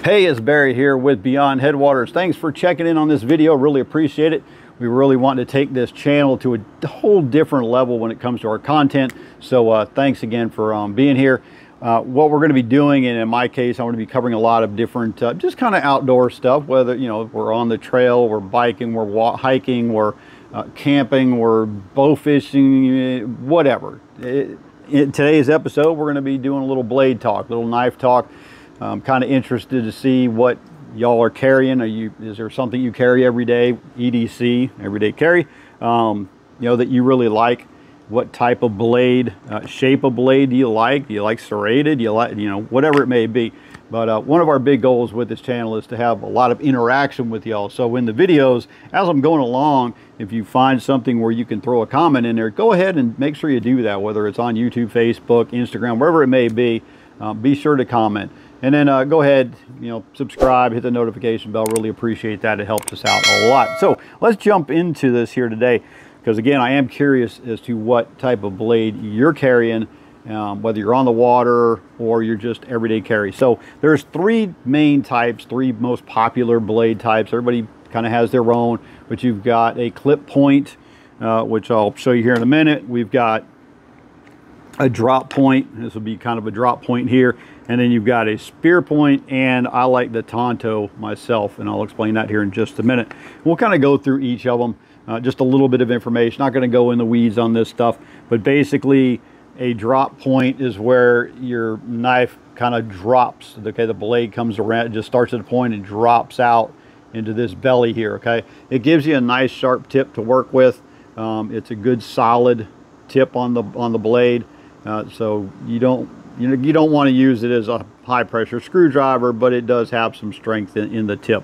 Hey, it's Barry here with Beyond Headwaters. Thanks for checking in on this video. Really appreciate it. We really want to take this channel to a whole different level when it comes to our content. So thanks again for being here. What we're going to be doing, and in my case, I'm going to be covering a lot of different just kind of outdoor stuff, whether, you know, we're on the trail, we're biking, we're hiking, we're camping, we're bow fishing, whatever. In today's episode, we're going to be doing a little blade talk, a little knife talk. I'm kind of interested to see what y'all are carrying. Is there something you carry every day, EDC, everyday carry, you know, that you really like? What type of blade, shape of blade do you like? Do you like serrated? Do you like, you know, whatever it may be. But one of our big goals with this channel is to have a lot of interaction with y'all. So in the videos, as I'm going along, if you find something where you can throw a comment in there, go ahead and make sure you do that, whether it's on YouTube, Facebook, Instagram, wherever it may be. Be sure to comment. And then go ahead, you know, subscribe, hit the notification bell. Really appreciate that. It helps us out a lot. So let's jump into this here today, because again, I am curious as to what type of blade you're carrying, whether you're on the water or you're just everyday carry. So there's three main types, three most popular blade types. Everybody kind of has their own, but you've got a clip point, which I'll show you here in a minute. We've got a drop point. This will be kind of a drop point here. And then you've got a spear point, and I like the Tonto myself, and I'll explain that here in just a minute. We'll kind of go through each of them, just a little bit of information. Not going to go in the weeds on this stuff, but basically a drop point is where your knife kind of drops. Okay, the blade comes around, it just starts at a point and drops out into this belly here. Okay, it gives you a nice sharp tip to work with. It's a good solid tip on the blade, so you don't want to use it as a high pressure screwdriver, but it does have some strength in the tip.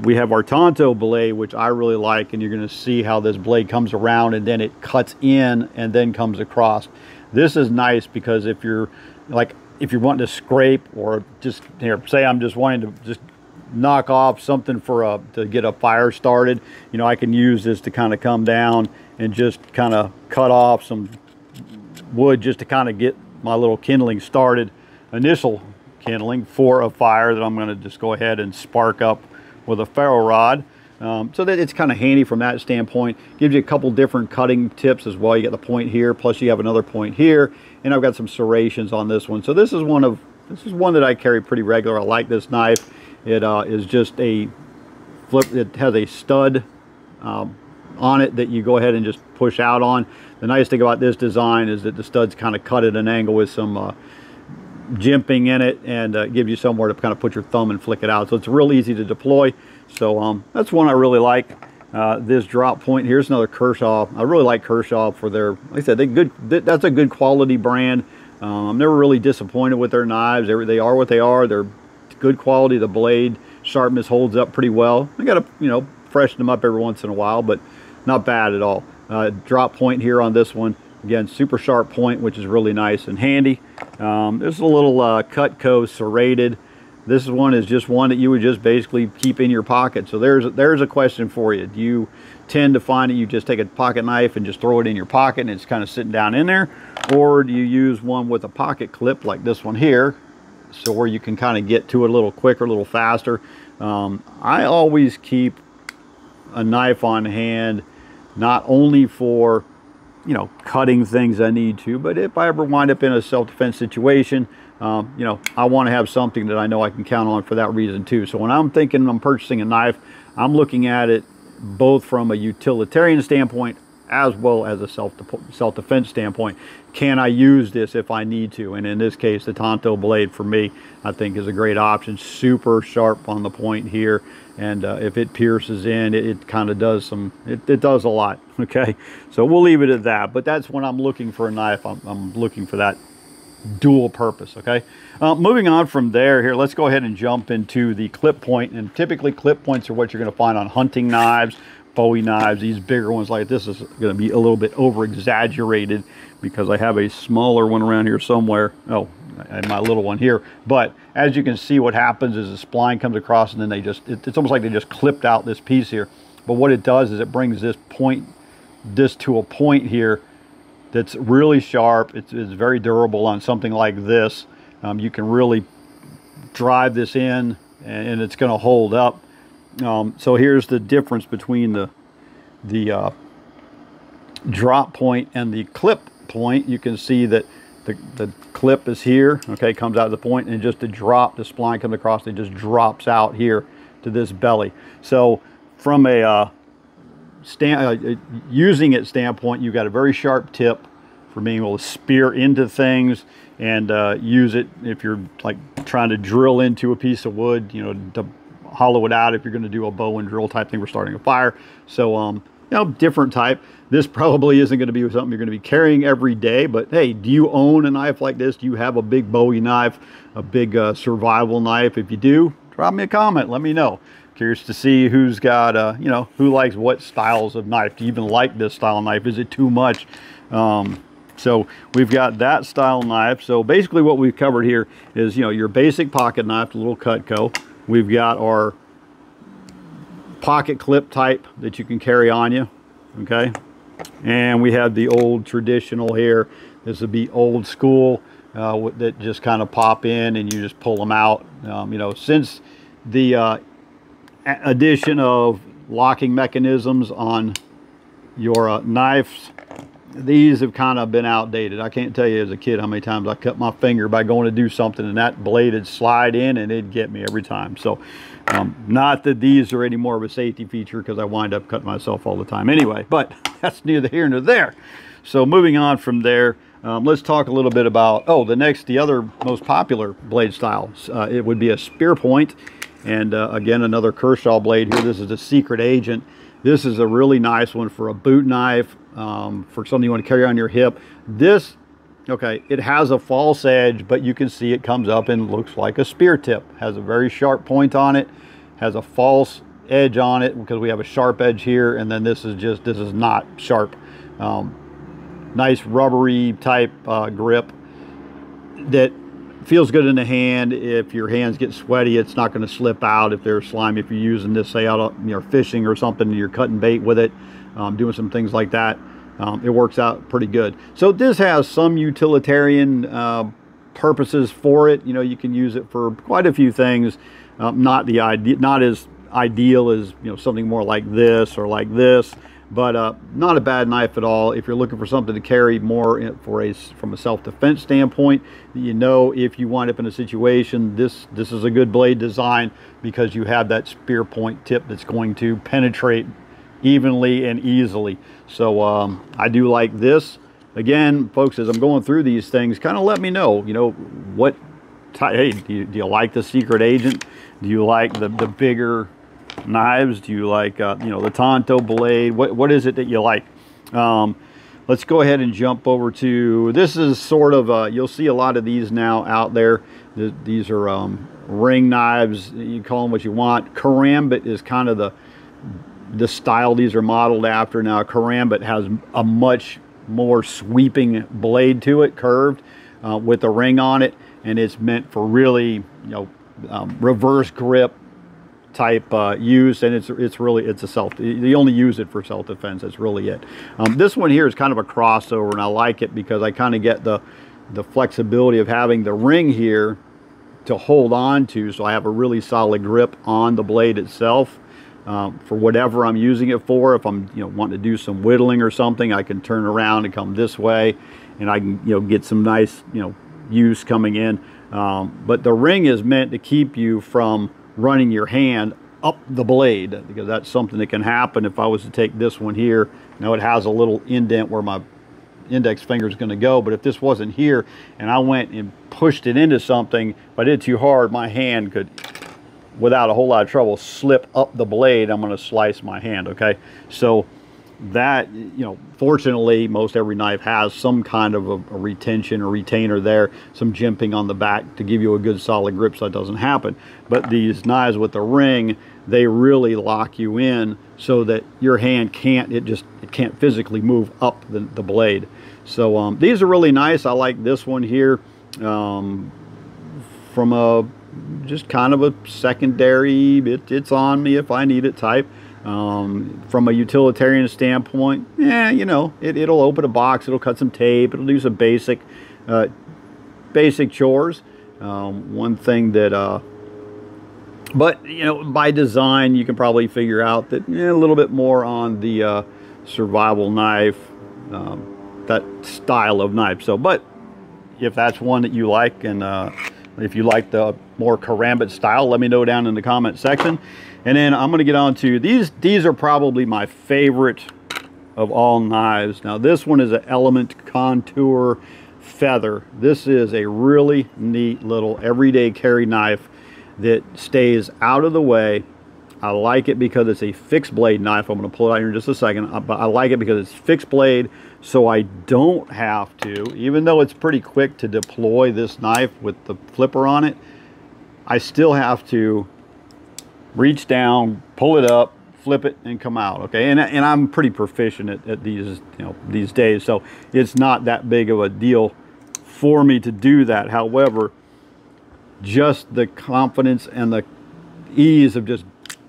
We have our Tonto blade, which I really like, and you're going to see how this blade comes around and then it cuts in and then comes across. This is nice because if you're wanting to scrape, or just here, say I'm just wanting to just knock off something to get a fire started, you know, I can use this to kind of come down and just kind of cut off some wood just to kind of get my little kindling started, initial kindling for a fire that I'm going to just go ahead and spark up with a ferro rod. So that it's kind of handy from that standpoint. Gives you a couple different cutting tips as well. You got the point here, plus you have another point here, and I've got some serrations on this one. So this is one that I carry pretty regular. I like this knife. It is just a flip. It has a stud on it that you go ahead and just push out on. The nice thing about this design is that the studs kind of cut at an angle with some jimping in it, and gives you somewhere to kind of put your thumb and flick it out. So it's real easy to deploy. So that's one I really like. This drop point, here's another Kershaw. I really like Kershaw for their, like I said, that's a good quality brand. I'm never really disappointed with their knives. They are what they are. They're good quality. The blade sharpness holds up pretty well. I got to, you know, freshen them up every once in a while, but not bad at all. Drop point here on this one, again, super sharp point, which is really nice and handy. There's a little Cutco serrated. This one is just one that you would just basically keep in your pocket. So there's a question for you. Do you tend to find that you just take a pocket knife and just throw it in your pocket and it's kind of sitting down in there, or do you use one with a pocket clip like this one here, so where you can kind of get to it a little quicker, a little faster? I always keep a knife on hand, not only for, you know, cutting things I need to, but if I ever wind up in a self-defense situation, you know, I want to have something that I know I can count on for that reason too. So when I'm thinking I'm purchasing a knife, I'm looking at it both from a utilitarian standpoint as well as a self-defense standpoint. Can I use this if I need to? And in this case, the Tonto blade for me, I think, is a great option. Super sharp on the point here, and if it pierces in, it kind of does it does a lot. Okay, so we'll leave it at that. But that's when I'm looking for a knife. I'm looking for that dual purpose. Okay, moving on from there, here let's go ahead and jump into the clip point. And typically clip points are what you're going to find on hunting knives, Bowie knives. These bigger ones like this is going to be a little bit over exaggerated because I have a smaller one around here somewhere. Oh, and my little one here. But as you can see, what happens is the spline comes across, and then it's almost like they just clipped out this piece here. But what it does is it brings this to a point here that's really sharp. It's very durable on something like this. You can really drive this in and it's going to hold up. So here's the difference between the drop point and the clip point. You can see that the clip is here, okay, comes out of the point, and just the spline comes across, it just drops out here to this belly. So from a using it standpoint, you've got a very sharp tip for being able to spear into things, and use it if you're like trying to drill into a piece of wood, you know, to hollow it out if you're going to do a bow and drill type thing for starting a fire. So you know, different type. This probably isn't going to be something you're going to be carrying every day, but hey, do you own a knife like this? Do you have a big Bowie knife, a big survival knife? If you do, drop me a comment, let me know. Curious to see who's got you know, who likes what styles of knife. Do you even like this style of knife? Is it too much? So we've got that style knife. So basically what we've covered here is, you know, your basic pocket knife, the little Cutco. We've got our pocket clip type that you can carry on you, okay? And we have the old traditional here. This would be old school, that just kind of pop in and you just pull them out. You know, since the addition of locking mechanisms on your knives, these have kind of been outdated. I can't tell you as a kid how many times I cut my finger by going to do something and that blade would slide in and it'd get me every time. So not that these are any more of a safety feature, because I wind up cutting myself all the time anyway, but that's neither here nor there. So moving on from there, let's talk a little bit about, the other most popular blade style. It would be a spear point. And again, another Kershaw blade here. This is a Secret Agent. This is a really nice one for a boot knife, for something you want to carry on your hip. This, okay, it has a false edge, but you can see it comes up and looks like a spear tip. Has a very sharp point on it, has a false edge on it because we have a sharp edge here, and then this is not sharp. Nice rubbery type grip that feels good in the hand. If your hands get sweaty, it's not going to slip out if they're slimy. If you're using this, say, out, you know, fishing or something, and you're cutting bait with it, doing some things like that, it works out pretty good. So this has some utilitarian purposes for it. You know, you can use it for quite a few things. Not as ideal as, you know, something more like this or like this, but not a bad knife at all if you're looking for something to carry more from a self-defense standpoint. You know, if you wind up in a situation, this is a good blade design because you have that spear point tip that's going to penetrate evenly and easily. So I do like this. Again, folks, as I'm going through these things, kind of let me know, you know, what type. Hey, do you like the Secret Agent? Do you like the bigger knives? Do you like you know, the Tonto blade? What is it that you like? Let's go ahead and jump over to, this is sort of you'll see a lot of these now out there. These are ring knives. You call them what you want. Karambit is kind of the style these are modeled after. Now Karambit has a much more sweeping blade to it, curved, with a ring on it, and it's meant for really, you know, reverse grip type use, and you only use it for self-defense. That's really it. This one here is kind of a crossover, and I like it because I kind of get the flexibility of having the ring here to hold on to, so I have a really solid grip on the blade itself. For whatever I'm using it for, if I'm, you know, wanting to do some whittling or something, I can turn around and come this way, and I can, you know, get some nice, you know, use coming in. But the ring is meant to keep you from running your hand up the blade, because that's something that can happen. If I was to take this one here, you know, it has a little indent where my index finger is going to go, but if this wasn't here and I went and pushed it into something, if I did too hard, my hand could, without a whole lot of trouble, slip up the blade. I'm going to slice my hand. Okay, so that, you know, fortunately most every knife has some kind of a retention or retainer there, some jimping on the back to give you a good solid grip so that doesn't happen. But these knives with the ring, they really lock you in so that your hand can't, it can't physically move up the blade. So these are really nice. I like this one here, from a just kind of a secondary, it's on me if I need it type. From a utilitarian standpoint, yeah, you know, it'll open a box, it'll cut some tape, it'll do some basic chores. One thing that But, you know, by design, you can probably figure out that a little bit more on the survival knife, that style of knife. So, but if that's one that you like, and if you like the more karambit style, let me know down in the comment section. And then I'm going to get on to these are probably my favorite of all knives. Now this one is an Element Contour Feather. This is a really neat little everyday carry knife that stays out of the way. I like it because it's a fixed blade knife. I'm going to pull it out here in just a second, but I like it because it's fixed blade, so I don't have to, even though it's pretty quick to deploy this knife with the flipper on it, I still have to reach down, pull it up, flip it, and come out. Okay, and I'm pretty proficient at these, you know, these days, so it's not that big of a deal for me to do that. However, just the confidence and the ease of just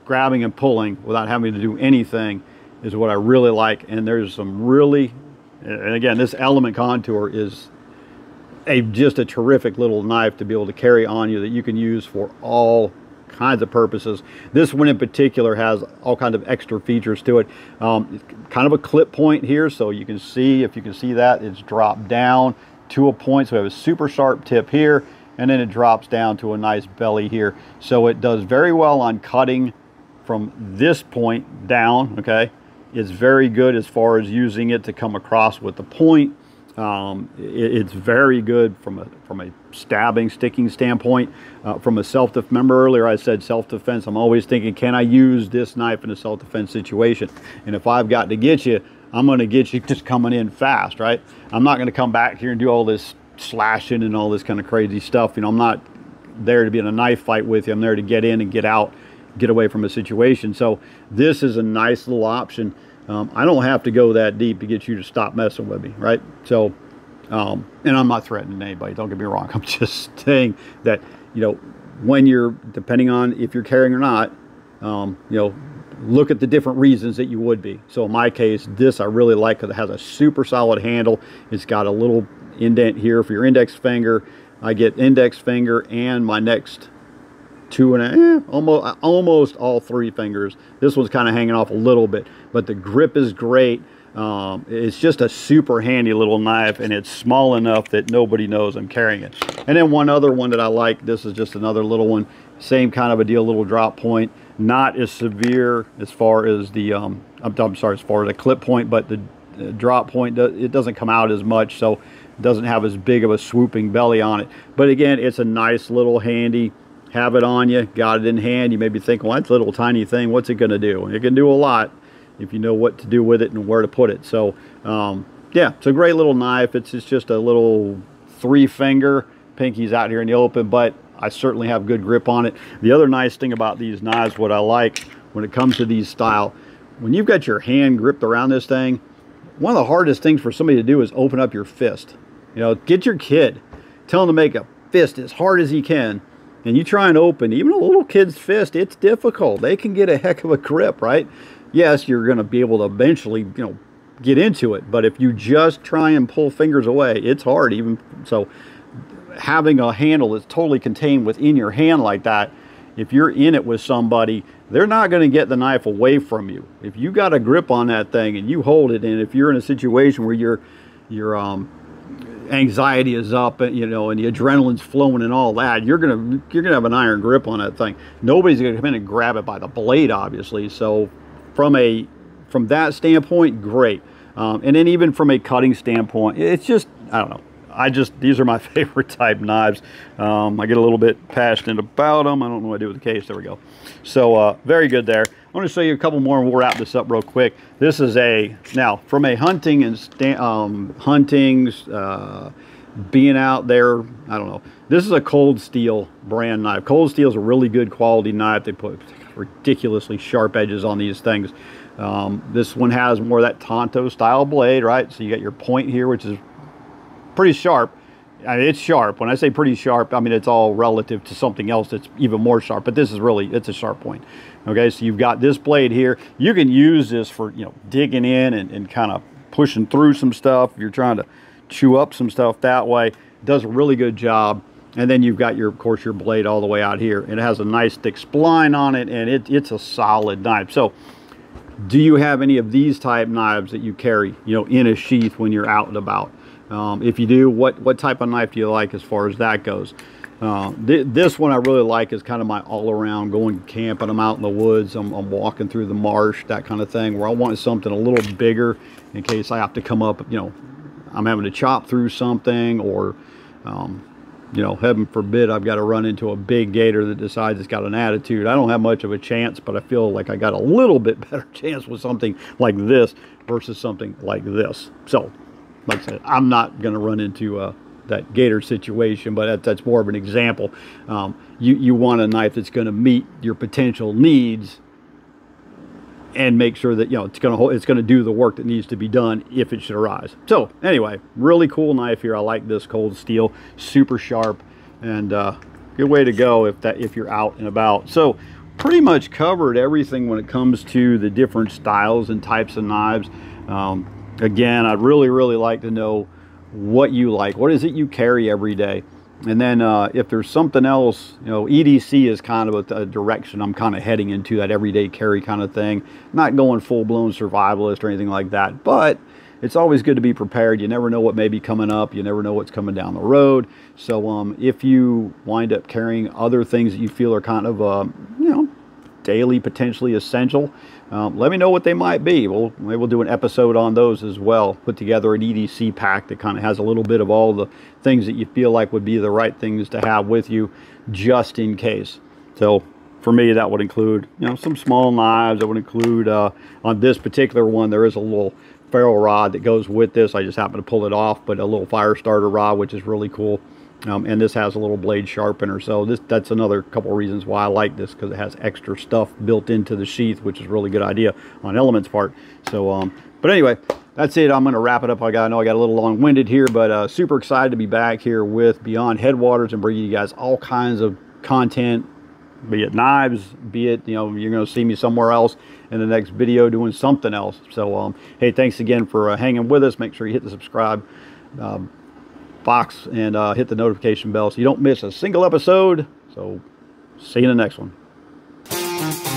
grabbing and pulling without having to do anything is what I really like. And there's some really, and again, this Element Contour is just a terrific little knife to be able to carry on you that you can use for all kinds of purposes. This one in particular has all kinds of extra features to it. Kind of a clip point here, so you can see, if you can see that, it's dropped down to a point. So we have a super sharp tip here, and then it drops down to a nice belly here. So it does very well on cutting from this point down. Okay, it's very good as far as using it to come across with the point. It's very good from a stabbing, sticking standpoint. From a self-defense, remember earlier I said self-defense. I'm always thinking, can I use this knife in a self-defense situation? And if I've got to get you, I'm going to get you just coming in fast, right? I'm not going to come back here and do all this slashing and all this kind of crazy stuff. You know, I'm not there to be in a knife fight with you. I'm there to get in and get out, get away from a situation. So this is a nice little option. I don't have to go that deep to get you to stop messing with me, right? So, and I'm not threatening anybody, don't get me wrong. I'm just saying that, you know, when you're, depending on if you're carrying or not, you know, look at the different reasons that you would be. So in my case, this I really like because it has a super solid handle. It's got a little indent here for your index finger. I get index finger and my next two and almost all three fingers. This one's kind of hanging off a little bit, but the grip is great. It's just a super handy little knife, and it's small enough that nobody knows I'm carrying it. And then one other one that I like, this is just another little one, same kind of a deal, little drop point, not as severe as far as the I'm sorry, as far as the clip point, but the drop point, it doesn't come out as much, so it doesn't have as big of a swooping belly on it. But again, it's a nice little handy, have it on you, got it in hand. You may be thinking, well, that's a little tiny thing, what's it going to do? It can do a lot if you know what to do with it and where to put it. So yeah, it's a great little knife. It's just a little 3-finger, pinky's out here in the open, but I certainly have good grip on it. The other nice thing about these knives, what I like when it comes to these style, when you've got your hand gripped around this thing, one of the hardest things for somebody to do is open up your fist. You know, get your kid, tell him to make a fist as hard as he can, and you try and open even a little kid's fist, it's difficult. They can get a heck of a grip, right? Yes, you're going to be able to eventually, you know, get into it, but if you just try and pull fingers away, it's hard. Even so, having a handle that's totally contained within your hand like that, if you're in it with somebody, they're not going to get the knife away from you. If you got a grip on that thing and you hold it, and if you're in a situation where your anxiety is up, you know, and the adrenaline's flowing and all that, you're gonna have an iron grip on that thing. Nobody's gonna come in and grab it by the blade, obviously. So from that standpoint, great. And then even from a cutting standpoint, it's just, I don't know, these are my favorite type knives. I get a little bit passionate about them. I don't know what to do with the case. There we go. So very good there. I want to show you a couple more and we'll wrap this up real quick. This is now from a hunting and being out there, I don't know. This is a Cold Steel brand knife. Cold Steel is a really good quality knife. They put ridiculously sharp edges on these things. This one has more of that Tonto style blade, right? So you got your point here, which is pretty sharp. I mean, it's sharp. When I say pretty sharp, I mean it's all relative to something else that's even more sharp, but this is really, it's a sharp point. Okay, so you've got this blade here. You can use this for, you know, digging in and kind of pushing through some stuff. If you're trying to chew up some stuff that way, it does a really good job. And then you've got of course your blade all the way out here, and it has a nice thick spline on it, and it's a solid knife. So do you have any of these type knives that you carry, you know, in a sheath when you're out and about? If you do, what type of knife do you like as far as that goes? This one I really like is kind of my all-around, going camping. I'm out in the woods, I'm walking through the marsh, that kind of thing, where I want something a little bigger in case I have to come up, you know, I'm having to chop through something, or you know, heaven forbid I've got to run into a big gator that decides it's got an attitude. I don't have much of a chance, but I feel like I got a little bit better chance with something like this versus something like this. So like I said, I'm not going to run into that gator situation, but that's more of an example. You want a knife that's going to meet your potential needs and make sure that, you know, it's going to do the work that needs to be done if it should arise. So anyway, really cool knife here. I like this cold steel, super sharp, and good way to go if you're out and about. So pretty much covered everything when it comes to the different styles and types of knives. Again, I'd really like to know what you like. What is it you carry every day? And then if there's something else, you know, EDC is kind of a direction I'm kind of heading into, that everyday carry kind of thing. Not going full-blown survivalist or anything like that, but it's always good to be prepared. You never know what may be coming up. You never know what's coming down the road. So if you wind up carrying other things that you feel are kind of, you know, daily potentially essential, let me know what they might be. Maybe we'll do an episode on those as well. Put together an EDC pack that kind of has a little bit of all the things that you feel like would be the right things to have with you just in case. So for me, that would include, you know, some small knives. That would include on this particular one, there is a little ferrule rod that goes with this. I just happen to pull it off, but a little fire starter rod, which is really cool. And this has a little blade sharpener, so that's another couple of reasons why I like this, because it has extra stuff built into the sheath, which is a really good idea on Element's part. So but anyway, that's it. I'm going to wrap it up. I know I got a little long-winded here, but super excited to be back here with Beyond Headwaters and bringing you guys all kinds of content, be it knives, be it, you know, you're going to see me somewhere else in the next video doing something else. So hey, thanks again for hanging with us. Make sure you hit the subscribe box and hit the notification bell so you don't miss a single episode. So see you in the next one.